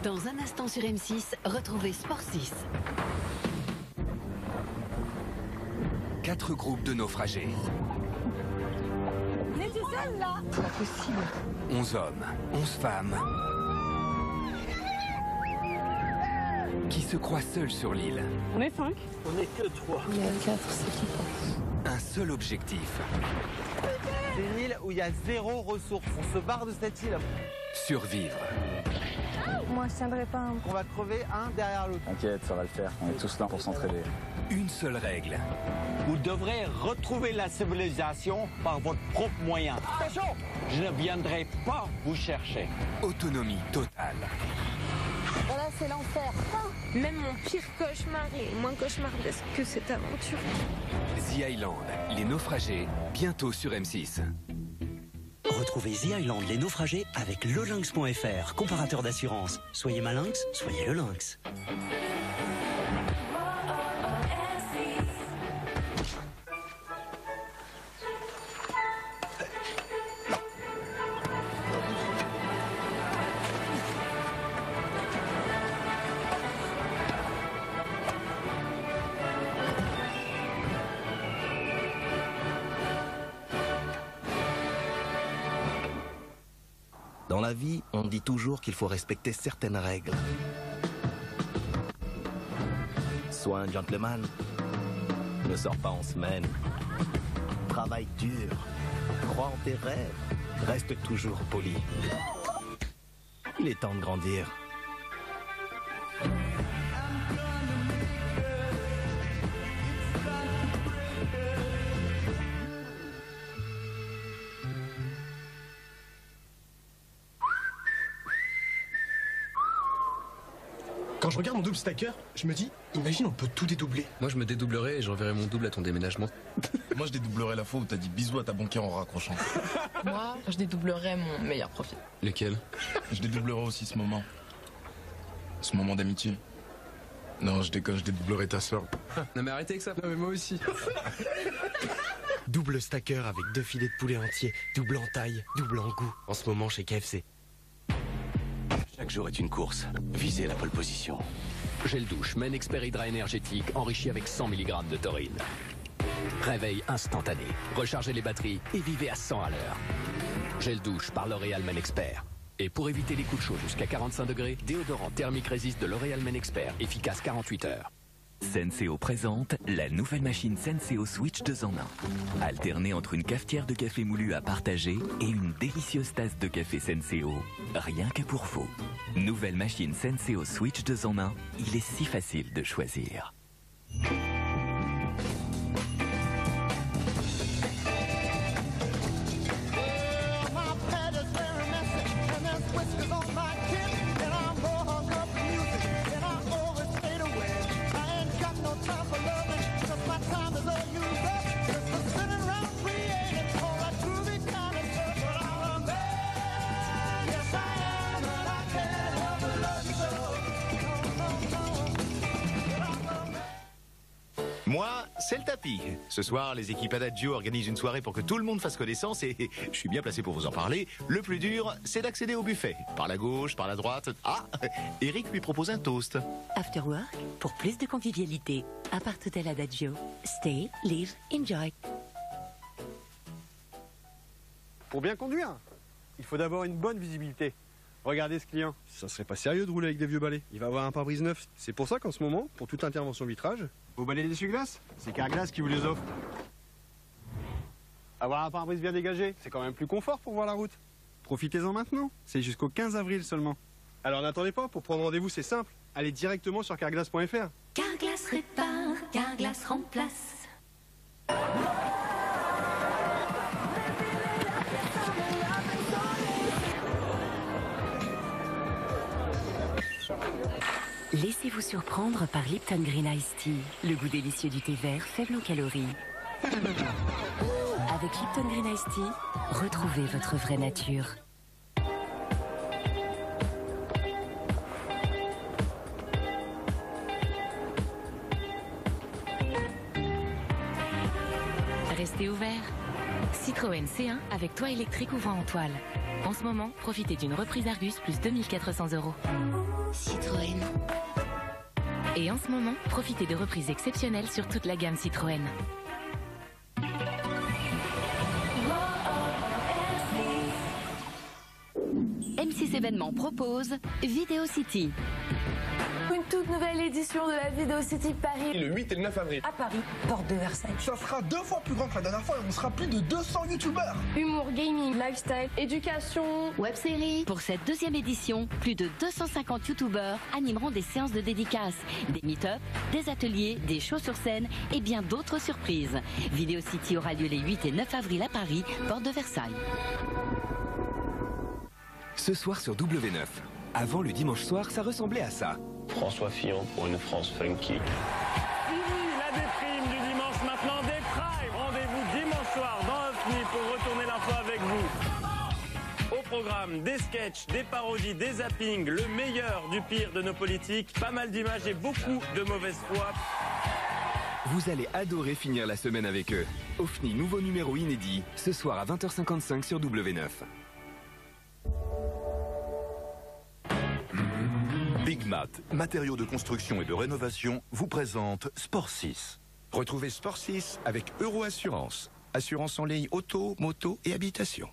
Dans un instant sur M6, retrouvez Sport 6. 4 groupes de naufragés. On est tout seul là. C'est pas possible. 11 hommes, 11 femmes. Qui se croient seuls sur l'île. On est 5. On est que 3. Il y a 4, c'est qui pense. Un seul objectif. C'est une île où il y a 0 ressources. On se barre de cette île. Survivre. Moi je tiendrai pas. On va crever un derrière l'autre. T'inquiète, ça va le faire. On est tous là pour s'entraider. Une seule règle. Vous devrez retrouver la civilisation par votre propre moyen. Je ne viendrai pas vous chercher. Autonomie totale. Voilà, c'est l'enfer. Même mon pire cauchemar est moins cauchemardesque que cette aventure. The Island, les naufragés, bientôt sur M6. Retrouvez The Island, les naufragés avec leLynx.fr, comparateur d'assurance. Soyez malinx, soyez le lynx. Dans la vie, on dit toujours qu'il faut respecter certaines règles. Sois un gentleman. Ne sors pas en semaine. Travaille dur. Crois en tes rêves. Reste toujours poli. Il est temps de grandir. Quand je regarde mon double stacker, je me dis, imagine on peut tout dédoubler. Moi je me dédoublerais et j'enverrais mon double à ton déménagement. Moi je dédoublerais la fois où t'as dit bisous à ta banquière en raccrochant. Moi, je dédoublerais mon meilleur profil. Lequel? Je dédoublerais aussi ce moment. Ce moment d'amitié. Non, je déconne, je dédoublerais ta soeur. Non mais arrêtez avec ça. Non mais moi aussi. Double stacker avec 2 filets de poulet entiers, double en taille, double en goût. En ce moment chez KFC. Chaque jour est une course. Visez la pole position. Gel douche Men Expert Hydra énergétique enrichi avec 100 mg de taurine. Réveil instantané. Rechargez les batteries et vivez à 100 à l'heure. Gel douche par L'Oréal Men Expert. Et pour éviter les coups de chaud jusqu'à 45 degrés, déodorant thermique résiste de L'Oréal Men Expert, efficace 48 heures. Senseo présente la nouvelle machine Senseo Switch 2 en 1. Alternée entre une cafetière de café moulu à partager et une délicieuse tasse de café Senseo. Rien que pour vous. Nouvelle machine Senseo Switch 2 en 1. Il est si facile de choisir. Moi, c'est le tapis. Ce soir, les équipes Adagio organisent une soirée pour que tout le monde fasse connaissance et je suis bien placé pour vous en parler. Le plus dur, c'est d'accéder au buffet. Par la gauche, par la droite. Ah, Eric lui propose un toast. After Work, pour plus de convivialité. Appart-hôtel Adagio. Stay, live, enjoy. Pour bien conduire, il faut d'abord une bonne visibilité. Regardez ce client. Ça serait pas sérieux de rouler avec des vieux balais. Il va avoir un pare-brise neuf. C'est pour ça qu'en ce moment, pour toute intervention vitrage, vos balais d'essuie-glace, c'est Carglass qui vous les offre. Avoir un pare-brise bien dégagé, c'est quand même plus confort pour voir la route. Profitez-en maintenant. C'est jusqu'au 15 avril seulement. Alors n'attendez pas, pour prendre rendez-vous, c'est simple. Allez directement sur carglass.fr. Carglass répare, Carglass remplace. Laissez-vous surprendre par Lipton Green Iced Tea, le goût délicieux du thé vert faible en calories. Avec Lipton Green Iced Tea, retrouvez votre vraie nature. Restez ouverts. Citroën C1 avec toit électrique ouvrant en toile. En ce moment, profitez d'une reprise Argus plus 2400 €. Citroën. Et en ce moment, profitez de reprises exceptionnelles sur toute la gamme Citroën. M6 événements propose Vidéo City. Une toute nouvelle édition de la Vidéo City Paris. Le 8 et le 9 avril. À Paris, porte de Versailles. Ça sera 2 fois plus grand que la dernière fois et on sera plus de 200 youtubeurs. Humour, gaming, lifestyle, éducation, web-série. Pour cette deuxième édition, plus de 250 youtubeurs animeront des séances de dédicaces, des meet-up, des ateliers, des shows sur scène et bien d'autres surprises. Vidéo City aura lieu les 8 et 9 avril à Paris, porte de Versailles. Ce soir sur W9. Avant le dimanche soir, ça ressemblait à ça. François Fillon pour une France funky. Fini la déprime du dimanche, maintenant des primes. Rendez-vous dimanche soir dans OFNI pour retourner l'info avec vous. Au programme, des sketchs, des parodies, des zappings, le meilleur du pire de nos politiques, pas mal d'images et beaucoup de mauvaise foi. Vous allez adorer finir la semaine avec eux. OFNI, nouveau numéro inédit, ce soir à 20h55 sur W9. Big Mat, matériaux de construction et de rénovation, vous présente Sport 6. Retrouvez Sport 6 avec Euro Assurance. Assurance en ligne auto, moto et habitation.